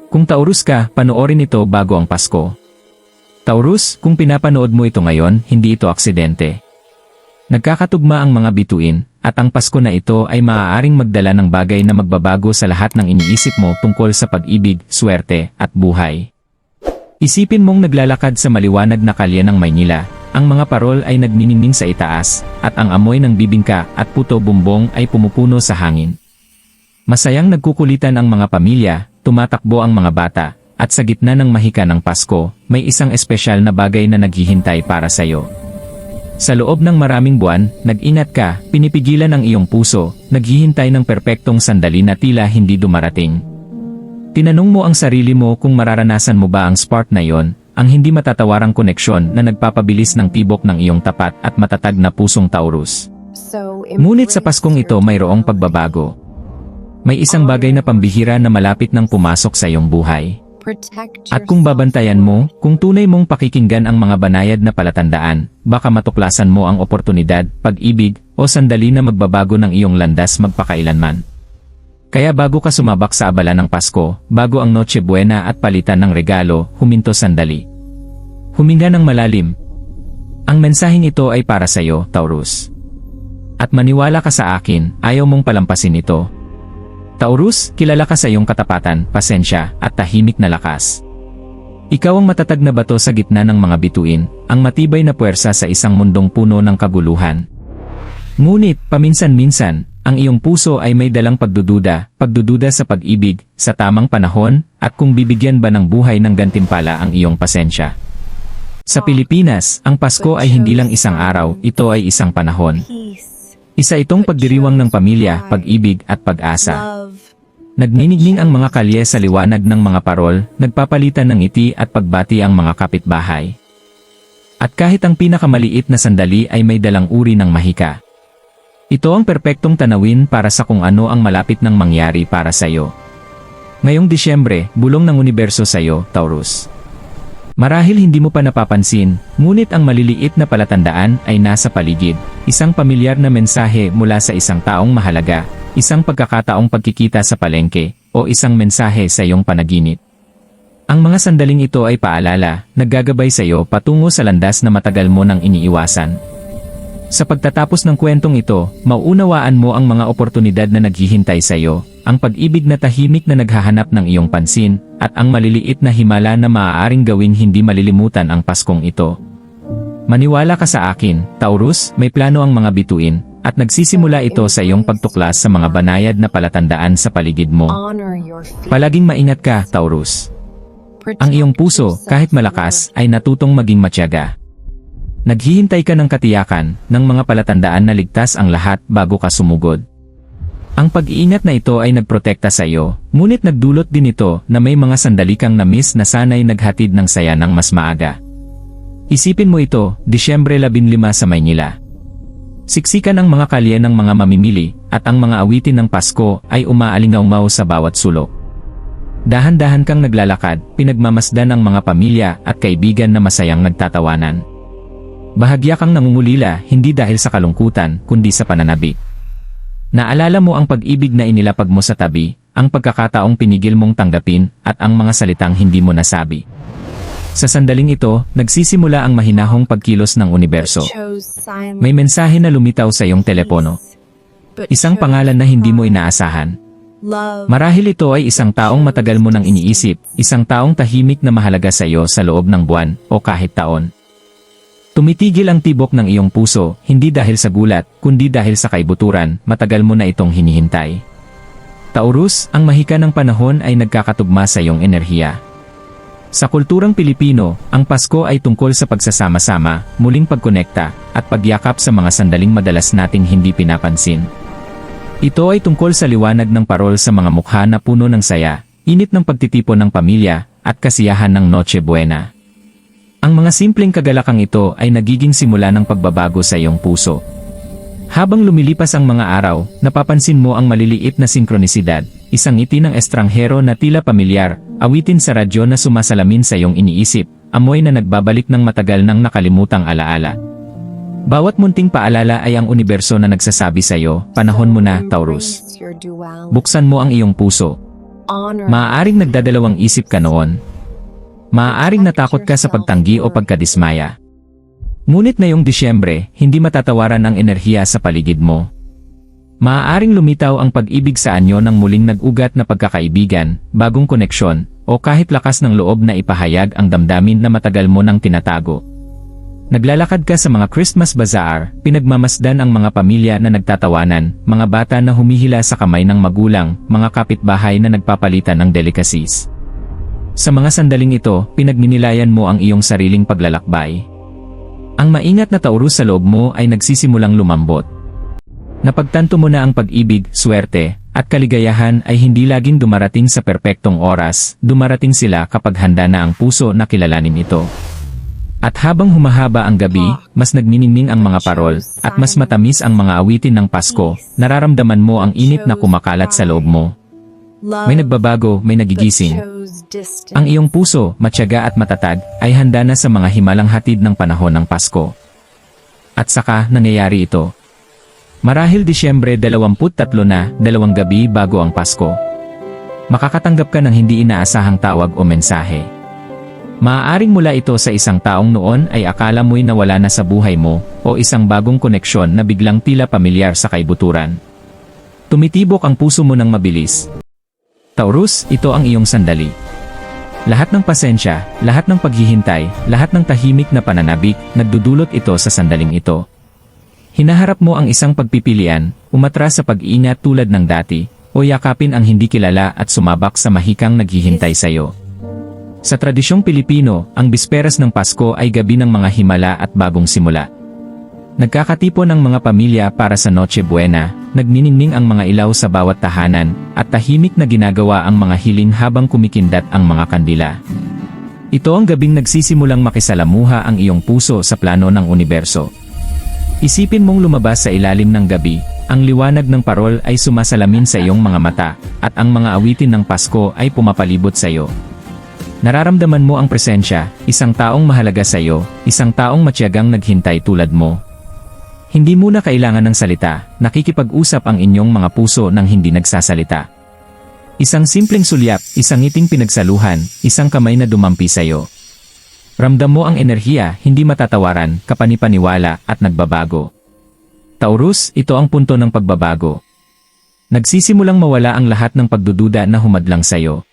Kung Taurus ka, panoorin ito bago ang Pasko. Taurus, kung pinapanood mo ito ngayon, hindi ito aksidente. Nagkakatugma ang mga bituin, at ang Pasko na ito ay maaaring magdala ng bagay na magbabago sa lahat ng iniisip mo tungkol sa pag-ibig, swerte, at buhay. Isipin mong naglalakad sa maliwanag na kalye ng Maynila, ang mga parol ay nagniningning sa itaas, at ang amoy ng bibingka at puto bumbong ay pumupuno sa hangin. Masayang nagkukulitan ang mga pamilya, tumatakbo ang mga bata, at sa gitna ng mahika ng Pasko, may isang espesyal na bagay na naghihintay para sa iyo. Sa loob ng maraming buwan, nag-inat ka, pinipigilan ang iyong puso, naghihintay ng perpektong sandali na tila hindi dumarating. Tinanong mo ang sarili mo kung mararanasan mo ba ang spark na iyon, ang hindi matatawarang koneksyon na nagpapabilis ng tibok ng iyong tapat at matatag na pusong Taurus. Ngunit sa Paskong ito mayroong pagbabago. May isang bagay na pambihira na malapit nang pumasok sa iyong buhay. At kung babantayan mo, kung tunay mong pakikinggan ang mga banayad na palatandaan, baka matuklasan mo ang oportunidad, pag-ibig, o sandali na magbabago ng iyong landas magpakailanman. Kaya bago ka sumabak sa abala ng Pasko, bago ang Noche Buena at palitan ng regalo, huminto sandali. Huminga ng malalim. Ang mensaheng ito ay para sa iyo, Taurus. At maniwala ka sa akin, ayaw mong palampasin ito. Taurus, kilala ka sa iyong katapatan, pasensya, at tahimik na lakas. Ikaw ang matatag na bato sa gitna ng mga bituin, ang matibay na puwersa sa isang mundong puno ng kaguluhan. Ngunit, paminsan-minsan, ang iyong puso ay may dalang pagdududa sa pag-ibig, sa tamang panahon, at kung bibigyan ba ng buhay ng gantimpala ang iyong pasensya. Sa Pilipinas, ang Pasko ay hindi lang isang araw, ito ay isang panahon. Isa itong pagdiriwang ng pamilya, pag-ibig at pag-asa. Nagniningning ang mga kalye sa liwanag ng mga parol, nagpapalitan ng ngiti at pagbati ang mga kapitbahay. At kahit ang pinakamaliit na sandali ay may dalang uri ng mahika. Ito ang perpektong tanawin para sa kung ano ang malapit nang mangyari para sa iyo. Ngayong Disyembre, bulong ng universo sa iyo, Taurus. Marahil hindi mo pa napapansin, ngunit ang maliliit na palatandaan ay nasa paligid. Isang pamilyar na mensahe mula sa isang taong mahalaga, isang pagkakataong pagkikita sa palengke, o isang mensahe sa iyong panaginip. Ang mga sandaling ito ay paalala, naggagabay sa iyo patungo sa landas na matagal mo nang iniiwasan. Sa pagtatapos ng kwentong ito, mauunawaan mo ang mga oportunidad na naghihintay sa iyo, ang pag-ibig na tahimik na naghahanap ng iyong pansin, at ang maliliit na himala na maaaring gawing hindi malilimutan ang Paskong ito. Maniwala ka sa akin, Taurus, may plano ang mga bituin, at nagsisimula ito sa iyong pagtuklas sa mga banayad na palatandaan sa paligid mo. Palaging maingat ka, Taurus. Ang iyong puso, kahit malakas, ay natutong maging matyaga. Naghihintay ka ng katiyakan, ng mga palatandaan na ligtas ang lahat bago ka sumugod. Ang pag-iingat na ito ay nagprotekta sa iyo, ngunit nagdulot din ito na may mga sandali kang na-miss na sana'y naghatid ng saya ng mas maaga. Isipin mo ito, Disyembre 15 sa Maynila. Siksikan ang mga kalye ng mga mamimili, at ang mga awitin ng Pasko ay umaalingaw sa bawat sulok. Dahan-dahan kang naglalakad, pinagmamasdan ang mga pamilya at kaibigan na masayang nagtatawanan. Bahagya kang nangungulila hindi dahil sa kalungkutan, kundi sa pananabik. Naalala mo ang pag-ibig na inilapag mo sa tabi, ang pagkakataong pinigil mong tanggapin, at ang mga salitang hindi mo nasabi. Sa sandaling ito, nagsisimula ang mahinahong pagkilos ng universo. May mensahe na lumitaw sa iyong telepono. Isang pangalan na hindi mo inaasahan. Marahil ito ay isang taong matagal mo nang iniisip, isang taong tahimik na mahalaga sa iyo sa loob ng buwan, o kahit taon. Tumitigil ang tibok ng iyong puso, hindi dahil sa gulat, kundi dahil sa kaibuturan, matagal mo na itong hinihintay. Taurus, ang mahika ng panahon ay nagkakatugma sa iyong enerhiya. Sa kulturang Pilipino, ang Pasko ay tungkol sa pagsasama-sama, muling pagkonekta, at pagyakap sa mga sandaling madalas nating hindi pinapansin. Ito ay tungkol sa liwanag ng parol sa mga mukha na puno ng saya, init ng pagtitipon ng pamilya, at kasiyahan ng Noche Buena. Ang mga simpleng kagalakang ito ay nagiging simula ng pagbabago sa iyong puso. Habang lumilipas ang mga araw, napapansin mo ang maliliit na sinkronisidad, isang ngiti ng estranghero na tila pamilyar, awitin sa radyo na sumasalamin sa iyong iniisip, amoy na nagbabalik ng matagal nang nakalimutang alaala. Bawat munting paalala ay ang universo na nagsasabi sa iyo, panahon mo na, Taurus. Buksan mo ang iyong puso. Maaaring nagdadalawang isip ka noon. Maaaring natakot ka sa pagtanggi o pagkadismaya. Ngunit ngayong Disyembre, hindi matatawaran ang enerhiya sa paligid mo. Maaaring lumitaw ang pag-ibig sa anyo ng muling nag-ugat na pagkakaibigan, bagong koneksyon, o kahit lakas ng loob na ipahayag ang damdamin na matagal mo nang tinatago. Naglalakad ka sa mga Christmas bazaar, pinagmamasdan ang mga pamilya na nagtatawanan, mga bata na humihila sa kamay ng magulang, mga kapitbahay na nagpapalitan ng delicacies. Sa mga sandaling ito, pinagninilayan mo ang iyong sariling paglalakbay. Ang maingat na Taurus sa loob mo ay nagsisimulang lumambot. Napagtanto mo na ang pag-ibig, swerte, at kaligayahan ay hindi laging dumarating sa perpektong oras, dumarating sila kapag handa na ang puso na kilalanin ito. At habang humahaba ang gabi, mas nagniningning ang mga parol, at mas matamis ang mga awitin ng Pasko, nararamdaman mo ang init na kumakalat sa loob mo. May nagbabago, may nagigising. Ang iyong puso, matyaga at matatag, ay handa na sa mga himalang hatid ng panahon ng Pasko. At saka, nangyayari ito. Marahil Disyembre 23 na, 2 gabi bago ang Pasko. Makakatanggap ka ng hindi inaasahang tawag o mensahe. Maaaring mula ito sa isang taong noon ay akala mo'y nawala na sa buhay mo, o isang bagong koneksyon na biglang tila pamilyar sa kaibuturan. Tumitibok ang puso mo ng mabilis. Taurus, ito ang iyong sandali. Lahat ng pasensya, lahat ng paghihintay, lahat ng tahimik na pananabik, nagdudulot ito sa sandaling ito. Hinaharap mo ang isang pagpipilian, umatras sa pag-iingat tulad ng dati, o yakapin ang hindi kilala at sumabak sa mahikang naghihintay sa iyo. Sa tradisyong Pilipino, ang bisperas ng Pasko ay gabi ng mga himala at bagong simula. Nagkakatipon ang mga pamilya para sa Noche Buena, nagniningning ang mga ilaw sa bawat tahanan, at tahimik na ginagawa ang mga hiling habang kumikindat ang mga kandila. Ito ang gabing nagsisimulang makisalamuha ang iyong puso sa plano ng universo. Isipin mong lumabas sa ilalim ng gabi, ang liwanag ng parol ay sumasalamin sa iyong mga mata, at ang mga awitin ng Pasko ay pumapalibot sa iyo. Nararamdaman mo ang presensya, isang taong mahalaga sa iyo, isang taong matyagang naghintay tulad mo. Hindi mo na kailangan ng salita, nakikipag-usap ang inyong mga puso nang hindi nagsasalita. Isang simpleng sulyap, isang ngiting pinagsaluhan, isang kamay na dumampi sa iyo. Ramdam mo ang enerhiya, hindi matatawaran, kapanipaniwala, at nagbabago. Taurus, ito ang punto ng pagbabago. Nagsisimulang mawala ang lahat ng pagdududa na humadlang sa iyo.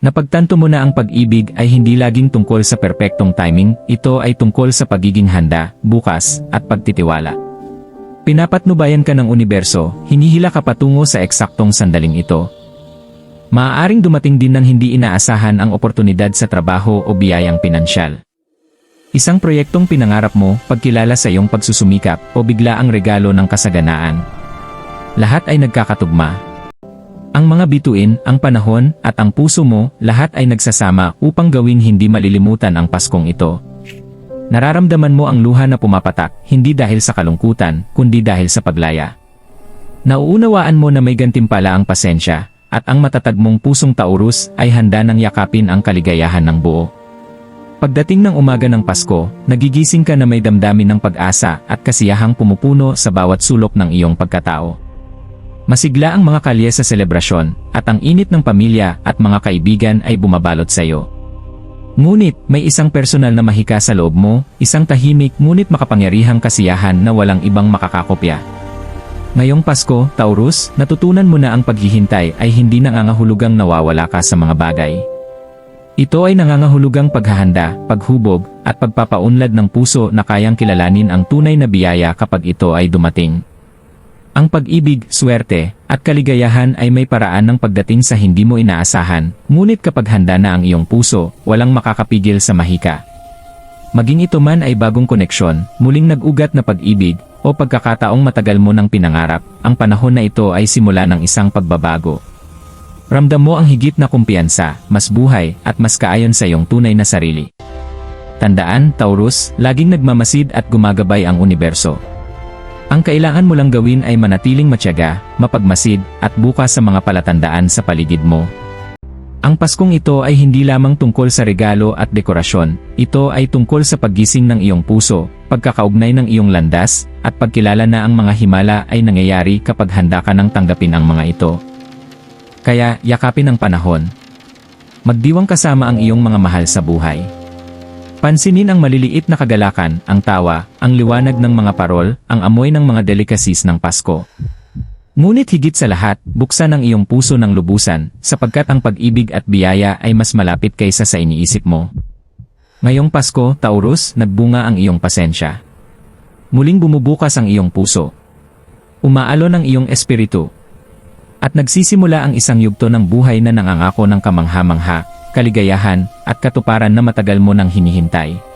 Napagtanto mo na ang pag-ibig ay hindi laging tungkol sa perpektong timing, ito ay tungkol sa pagiging handa, bukas, at pagtitiwala. Pinapatnubayan ka ng universo, hinihila ka patungo sa eksaktong sandaling ito. Maaaring dumating din ng hindi inaasahan ang oportunidad sa trabaho o biyayang pinansyal. Isang proyektong pinangarap mo, pagkilala sa iyong pagsusumikap, o bigla ang regalo ng kasaganaan. Lahat ay nagkakatugma. Ang mga bituin, ang panahon, at ang puso mo, lahat ay nagsasama upang gawing hindi malilimutan ang Paskong ito. Nararamdaman mo ang luha na pumapatak, hindi dahil sa kalungkutan, kundi dahil sa paglaya. Nauunawaan mo na may gantimpala ang pasensya, at ang matatag mong pusong Taurus ay handa ng yakapin ang kaligayahan ng buo. Pagdating ng umaga ng Pasko, nagigising ka na may damdamin ng pag-asa at kasiyahang pumupuno sa bawat sulok ng iyong pagkatao. Masigla ang mga kalye sa selebrasyon, at ang init ng pamilya at mga kaibigan ay bumabalot sa iyo. Ngunit, may isang personal na mahika sa loob mo, isang tahimik ngunit makapangyarihang kasiyahan na walang ibang makakakopya. Ngayong Pasko, Taurus, natutunan mo na ang paghihintay ay hindi nangangahulugang nawawala ka sa mga bagay. Ito ay nangangahulugang paghahanda, paghubog, at pagpapaunlad ng puso na kayang kilalanin ang tunay na biyaya kapag ito ay dumating. Ang pag-ibig, swerte, at kaligayahan ay may paraan ng pagdating sa hindi mo inaasahan, ngunit kapag handa na ang iyong puso, walang makakapigil sa mahika. Maging ito man ay bagong koneksyon, muling nag-ugat na pag-ibig, o pagkakataong matagal mo nang pinangarap, ang panahon na ito ay simula ng isang pagbabago. Ramdam mo ang higit na kumpiyansa, mas buhay, at mas kaayon sa iyong tunay na sarili. Tandaan, Taurus, laging nagmamasid at gumagabay ang universo. Ang kailangan mo lang gawin ay manatiling matyaga, mapagmasid, at bukas sa mga palatandaan sa paligid mo. Ang Paskong ito ay hindi lamang tungkol sa regalo at dekorasyon, ito ay tungkol sa paggising ng iyong puso, pagkakaugnay ng iyong landas, at pagkilala na ang mga himala ay nangyayari kapag handa ka nang tanggapin ang mga ito. Kaya, yakapin ang panahon. Magdiwang kasama ang iyong mga mahal sa buhay. Pansinin ang maliliit na kagalakan, ang tawa, ang liwanag ng mga parol, ang amoy ng mga delicacies ng Pasko. Ngunit higit sa lahat, buksan ang iyong puso ng lubusan, sapagkat ang pag-ibig at biyaya ay mas malapit kaysa sa iniisip mo. Ngayong Pasko, Taurus, nagbunga ang iyong pasensya. Muling bumubukas ang iyong puso. Umaalon ang iyong espiritu. At nagsisimula ang isang yugto ng buhay na nangangako ng kamangha-mangha, kaligayahan, at katuparan na matagal mo nang hinihintay.